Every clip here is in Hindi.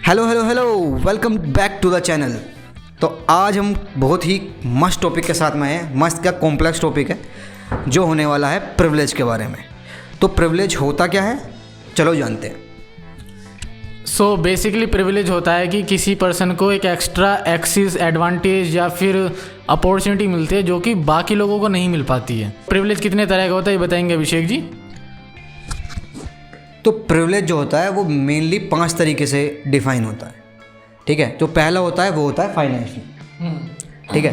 Hello hello hello, welcome back to the channel. तो आज हम बहुत ही मस्त टॉपिक के साथ में हैं। मस्त क्या कॉम्प्लेक्स टॉपिक है जो होने वाला है प्रिविलेज के बारे में। तो प्रिविलेज होता क्या है, चलो जानते हैं। सो बेसिकली प्रिविलेज होता है कि किसी पर्सन को एक एक्स्ट्रा एक्सेस एडवांटेज या फिर अपॉर्चुनिटी मिलती है जो कि बाकी लोगों को नहीं मिल पाती है। प्रिविलेज कितने तरह का होता है ये बताएंगे अभिषेक जी। तो प्रिविलेज जो होता है वो मेनली 5 तरीके से डिफाइन होता है। ठीक है, जो पहला होता है वो होता है फाइनेंशियल। ठीक है,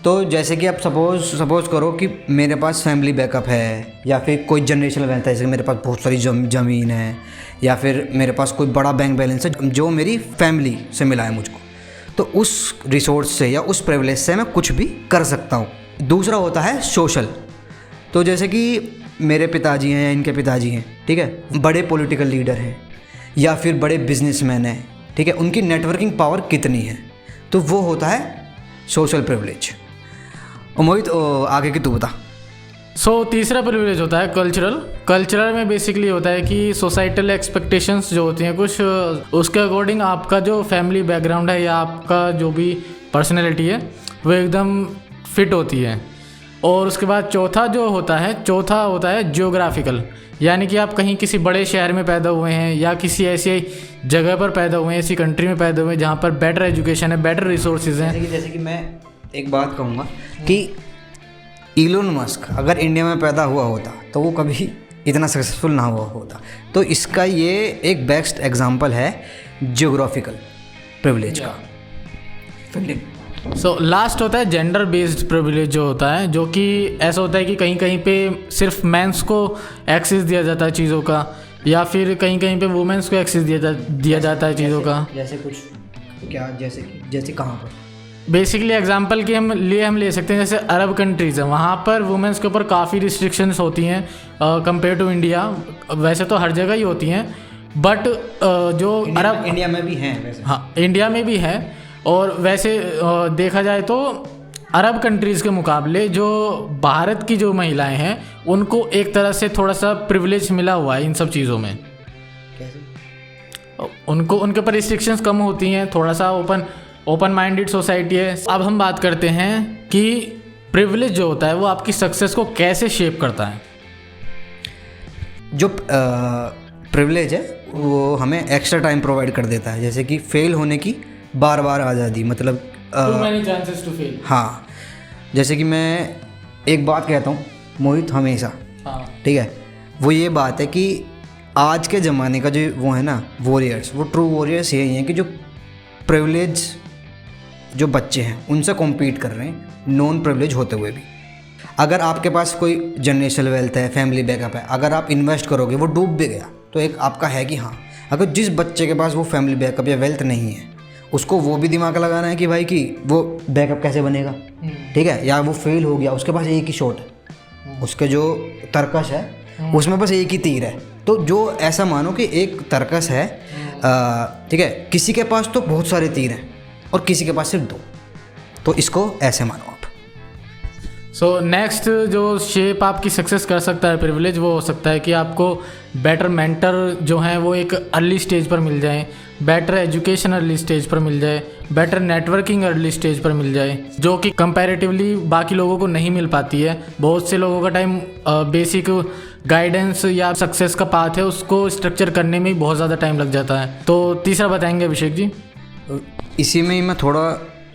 तो जैसे कि आप सपोज करो कि मेरे पास फैमिली बैकअप है या फिर कोई जनरेशनल वेल्थ है, जैसे मेरे पास बहुत सारी ज़मीन है या फिर मेरे पास कोई बड़ा बैंक बैलेंस है जो मेरी फैमिली से मिला है मुझको, तो उस रिसोर्स से या उस प्रिविलेज से मैं कुछ भी कर सकता हूँ। दूसरा होता है सोशल। तो जैसे कि मेरे पिताजी हैं या इनके पिताजी हैं, ठीक है, बड़े पॉलिटिकल लीडर हैं या फिर बड़े बिजनेसमैन हैं, ठीक है, उनकी नेटवर्किंग पावर कितनी है, तो वो होता है सोशल प्रिविलेज। मोहित आगे की तू बता। सो तीसरा प्रिविलेज होता है कल्चरल में बेसिकली होता है कि सोसाइटल एक्सपेक्टेशंस जो होती हैं कुछ, उसके अकॉर्डिंग आपका जो फैमिली बैकग्राउंड है या आपका जो भी पर्सनैलिटी है वो एकदम फिट होती है। और उसके बाद चौथा होता है जियोग्राफिकल, यानी कि आप कहीं किसी बड़े शहर में पैदा हुए हैं या किसी ऐसी जगह पर पैदा हुए हैं, ऐसी कंट्री में पैदा हुए हैं जहाँ पर बेटर एजुकेशन है, बेटर रिसोर्सेज हैं। जैसे कि मैं एक बात कहूँगा कि इलोन मस्क अगर इंडिया में पैदा हुआ होता तो वो कभी इतना सक्सेसफुल ना हुआ होता। तो इसका ये एक बेस्ट एग्जांपल है जियोग्राफिकल प्रिविलेज का। सो लास्ट होता है जेंडर बेस्ड प्रिविलेज जो होता है, जो कि ऐसा होता है कि कहीं कहीं पे सिर्फ मेंस को एक्सेस दिया जाता है चीज़ों का या फिर कहीं कहीं पे वुमेन्स को एक्सेस दिया जाता है चीज़ों का। जैसे कुछ क्या, जैसे कहाँ पर बेसिकली एग्जांपल के हम ले सकते हैं, जैसे अरब कंट्रीज़ है वहाँ पर वुमेन्स के ऊपर काफ़ी रिस्ट्रिक्शंस होती हैं कंपेयर टू इंडिया। वैसे तो हर जगह ही होती हैं बट जो अरब इंडिया में भी हैं वैसे। हाँ, इंडिया में भी है। और वैसे देखा जाए तो अरब कंट्रीज़ के मुकाबले जो भारत की जो महिलाएं हैं उनको एक तरह से थोड़ा सा प्रिविलेज मिला हुआ है इन सब चीज़ों में। कैसे? उनको उनके ऊपर रिस्ट्रिक्शंस कम होती हैं, थोड़ा सा ओपन माइंडेड सोसाइटी है। अब हम बात करते हैं कि प्रिविलेज जो होता है वो आपकी सक्सेस को कैसे शेप करता है। जो प्रिविलेज है वो हमें एक्स्ट्रा टाइम प्रोवाइड कर देता है, जैसे कि फेल होने की बार आज़ादी, मतलब Too many chances to fail। हाँ, जैसे कि मैं एक बात कहता हूँ मोहित हमेशा, हाँ ठीक है, वो ये बात है कि आज के ज़माने का जो वो है ना वॉरियर्स, वो ट्रू वॉरियर्स यही हैं कि जो प्रिविलेज जो बच्चे हैं उनसे कॉम्पीट कर रहे हैं नॉन प्रिविलेज होते हुए भी। अगर आपके पास कोई जनरेशनल वेल्थ है, फैमिली बैकअप है, अगर आप इन्वेस्ट करोगे वो डूब भी गया तो एक आपका है कि हाँ, अगर जिस बच्चे के पास वो फैमिली बैकअप या वेल्थ नहीं है उसको वो भी दिमाग लगाना है कि भाई कि वो बैकअप कैसे बनेगा, ठीक है, या वो फेल हो गया, उसके पास एक ही शॉट है, उसके जो तरकश है उसमें बस एक ही तीर है। तो जो ऐसा मानो कि एक तरकश है, ठीक है, किसी के पास तो बहुत सारे तीर हैं और किसी के पास सिर्फ 2, तो इसको ऐसे मानो आप। सो नेक्स्ट जो शेप आपकी सक्सेस कर सकता है प्रिविलेज, वो हो सकता है कि आपको बेटर मेंटर जो हैं वो एक अर्ली स्टेज पर मिल जाए, बेटर एजुकेशन अर्ली स्टेज पर मिल जाए, बेटर नेटवर्किंग अर्ली स्टेज पर मिल जाए, जो कि कंपैरेटिवली बाकी लोगों को नहीं मिल पाती है। बहुत से लोगों का टाइम बेसिक गाइडेंस या सक्सेस का पाथ है उसको स्ट्रक्चर करने में ही बहुत ज़्यादा टाइम लग जाता है। तो तीसरा बताएंगे अभिषेक जी। इसी में ही मैं थोड़ा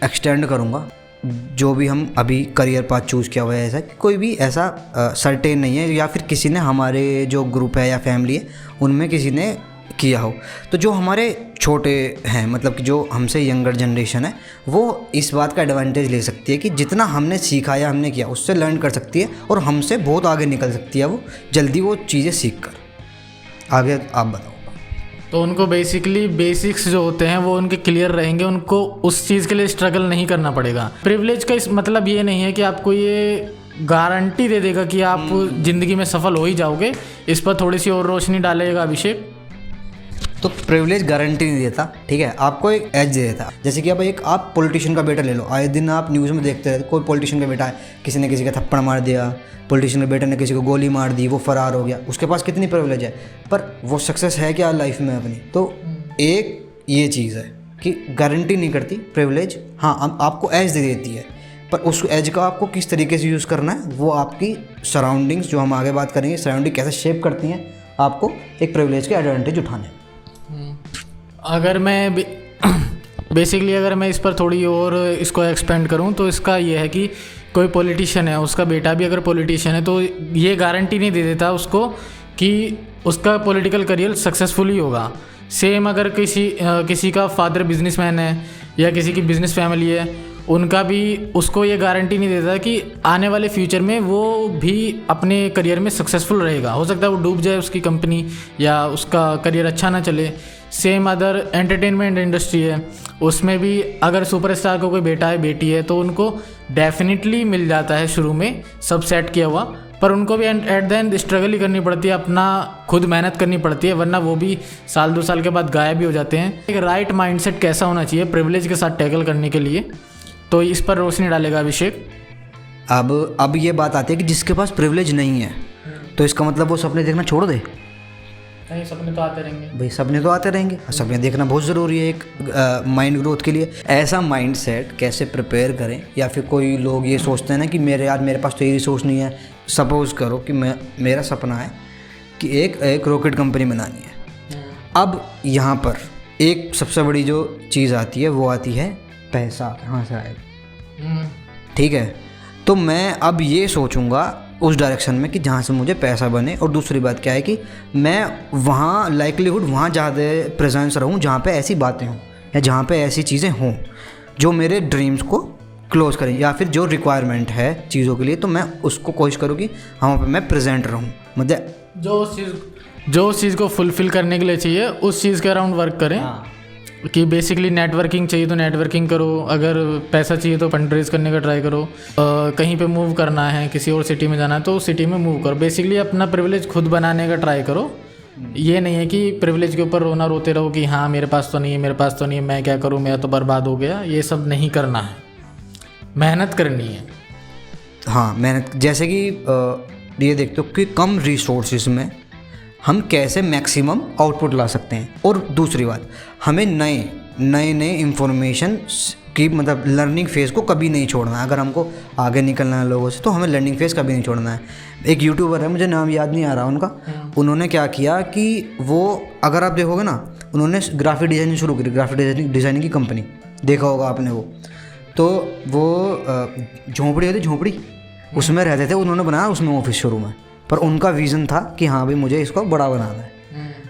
एक्सटेंड करूँगा, जो भी हम अभी करियर पाथ चूज़ किया हुआ है, ऐसा कोई भी ऐसा सर्टेन नहीं है या फिर किसी ने हमारे जो ग्रुप है या फैमिली है उनमें किसी ने किया हो। तो जो हमारे छोटे हैं, मतलब कि जो हमसे यंगर जनरेशन है, वो इस बात का एडवांटेज ले सकती है कि जितना हमने सीखा या हमने किया उससे लर्न कर सकती है और हमसे बहुत आगे निकल सकती है वो जल्दी वो चीज़ें सीख कर। आगे आप बताओ। तो उनको बेसिकली बेसिक्स जो होते हैं वो उनके क्लियर रहेंगे, उनको उस चीज़ के लिए स्ट्रगल नहीं करना पड़ेगा। प्रिविलेज का इस मतलब ये नहीं है कि आपको ये गारंटी दे देगा कि आप ज़िंदगी में सफल हो ही जाओगे। इस पर थोड़ी सी और रोशनी डालेगा अभिषेक। तो प्रिविलेज गारंटी नहीं देता, ठीक है, आपको एक एज दे देता। जैसे कि अब एक आप पॉलिटिशियन का बेटा ले लो, आए दिन आप न्यूज़ में देखते रहते, कोई पॉलिटिशियन का बेटा है, किसी ने किसी का थप्पड़ मार दिया, पॉलिटिशियन के बेटे ने किसी को गोली मार दी, वो फरार हो गया, उसके पास कितनी प्रिविलेज है, पर वो सक्सेस है क्या लाइफ में अपनी। तो एक ये चीज़ है कि गारंटी नहीं करती प्रिविलेज, हाँ आपको एज दे देती है, पर उस एज का आपको किस तरीके से यूज़ करना है वो आपकी सराउंडिंग्स, जो हम आगे बात करेंगे, सराउंडिंग कैसे शेप करती हैं आपको एक प्रिविलेज के एडवांटेज उठाने। अगर मैं बेसिकली अगर मैं इस पर थोड़ी और इसको एक्सपेंड करूं तो इसका ये है कि कोई पॉलिटिशियन है, उसका बेटा भी अगर पॉलिटिशियन है तो ये गारंटी नहीं दे देता उसको कि उसका पॉलिटिकल करियर सक्सेसफुली होगा। सेम अगर किसी का फादर बिजनेसमैन है या किसी की बिजनेस फैमिली है, उनका भी उसको ये गारंटी नहीं देता कि आने वाले फ्यूचर में वो भी अपने करियर में सक्सेसफुल रहेगा। हो सकता है वो डूब जाए उसकी कंपनी या उसका करियर अच्छा ना चले। सेम अदर एंटरटेनमेंट इंडस्ट्री है, उसमें भी अगर सुपरस्टार को कोई बेटा है बेटी है तो उनको डेफिनेटली मिल जाता है शुरू में सब सेट किया हुआ, पर उनको भी एट द एंड स्ट्रगल ही करनी पड़ती है, अपना खुद मेहनत करनी पड़ती है, वरना वो भी साल 2 साल के बाद गायब भी हो जाते हैं। एक राइट माइंडसेट कैसा होना चाहिए प्रिविलेज के साथ टैकल करने के लिए, तो इस पर रोशनी डालेगा अभिषेक। अब ये बात आती है कि जिसके पास प्रिविलेज नहीं है तो इसका मतलब वो सपने देखना छोड़ दे। नहीं, सपने तो आते रहेंगे भाई, सपने तो आते रहेंगे, सपने देखना बहुत ज़रूरी है एक माइंड ग्रोथ के लिए। ऐसा माइंड सेट कैसे प्रिपेयर करें, या फिर कोई लोग ये सोचते हैं ना कि मेरे पास तो ये रिसोर्स नहीं है। सपोज़ करो कि मेरा सपना है कि एक रॉकेट कंपनी बनानी है। अब यहाँ पर एक सबसे बड़ी जो चीज़ आती है वो आती है पैसा कहाँ से आएगा। ठीक है, तो मैं अब ये सोचूंगा उस डायरेक्शन में कि जहाँ से मुझे पैसा बने, और दूसरी बात क्या है कि मैं वहाँ लाइकलीहुड वहाँ ज़्यादा प्रेजेंस रहूँ जहाँ पे ऐसी बातें हों या जहाँ पे ऐसी चीज़ें हों जो मेरे ड्रीम्स को क्लोज करें, या फिर जो रिक्वायरमेंट है चीज़ों के लिए, तो मैं उसको कोशिश करूँ कि वहाँ पे मैं प्रेजेंट रहूँ। मतलब जो उस चीज़ को फुलफ़िल करने के लिए चाहिए उस चीज़ के अराउंड वर्क करें। कि बेसिकली नेटवर्किंग चाहिए तो नेटवर्किंग करो, अगर पैसा चाहिए तो फंड रेज करने का ट्राई करो, कहीं पे मूव करना है, किसी और सिटी में जाना है तो उस सिटी में मूव करो। बेसिकली अपना प्रिविलेज खुद बनाने का ट्राई करो। ये नहीं है कि प्रिविलेज के ऊपर रोते रहो कि हाँ मेरे पास तो नहीं है, मेरे पास तो नहीं है, मैं क्या करूँ, मेरा तो बर्बाद हो गया। ये सब नहीं करना है, मेहनत करनी है। हाँ, मेहनत। जैसे कि ये देखते हो कि कम रिसोर्सेज में हम कैसे मैक्सिमम आउटपुट ला सकते हैं। और दूसरी बात, हमें नए इंफॉर्मेशन की मतलब लर्निंग फेज़ को कभी नहीं छोड़ना है। अगर हमको आगे निकलना है लोगों से तो हमें लर्निंग फेज़ कभी नहीं छोड़ना है। एक यूट्यूबर है, मुझे नाम याद नहीं आ रहा उनका, उन्होंने क्या किया कि वो, अगर आप देखोगे ना, उन्होंने ग्राफिक डिज़ाइनिंग शुरू करी, ग्राफिक डिज़ाइनिंग की कंपनी, देखा होगा आपने वो। तो वो झोंपड़ी होती, झोंपड़ी उसमें रहते थे, उन्होंने बनाया उसमें ऑफिस शुरू में, पर उनका विज़न था कि हाँ भाई मुझे इसको बड़ा बनाना है।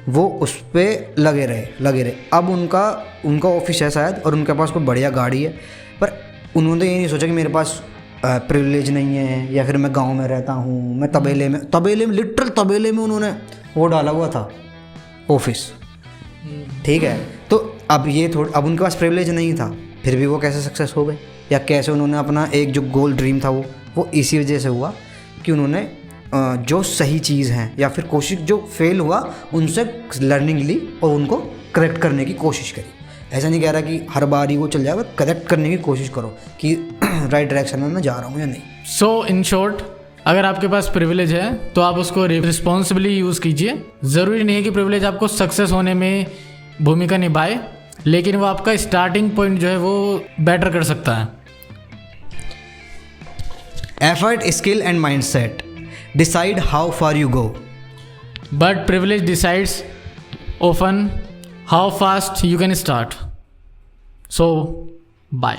वो उस पर लगे रहे। अब उनका ऑफिस है शायद, और उनके पास कोई बढ़िया गाड़ी है, पर उन्होंने ये नहीं सोचा कि मेरे पास प्रिविलेज नहीं है, या फिर मैं गांव में रहता हूँ, मैं तबेले में लिटरल तबेले में उन्होंने वो डाला हुआ था ऑफिस। ठीक है, तो अब अब उनके पास प्रिविलेज नहीं था, फिर भी वो कैसे सक्सेस हो गए, या कैसे उन्होंने अपना एक जो गोल ड्रीम था वो इसी वजह से हुआ कि उन्होंने जो सही चीज़ है या फिर कोशिश जो फेल हुआ उनसे लर्निंग ली और उनको करेक्ट करने की कोशिश करी। ऐसा नहीं कह रहा कि हर बार ही वो चल जाएगा, करेक्ट करने की कोशिश करो कि राइट डायरेक्शन में मैं जा रहा हूँ या नहीं। सो इन शॉर्ट, अगर आपके पास प्रिविलेज है तो आप उसको रिस्पॉन्सिबली यूज़ कीजिए। ज़रूरी नहीं है कि प्रिविलेज आपको सक्सेस होने में भूमिका निभाए, लेकिन वो आपका स्टार्टिंग पॉइंट जो है वो बेटर कर सकता है। Effort, skill and mindset decide how far you go, but privilege decides often how fast you can start. So bye.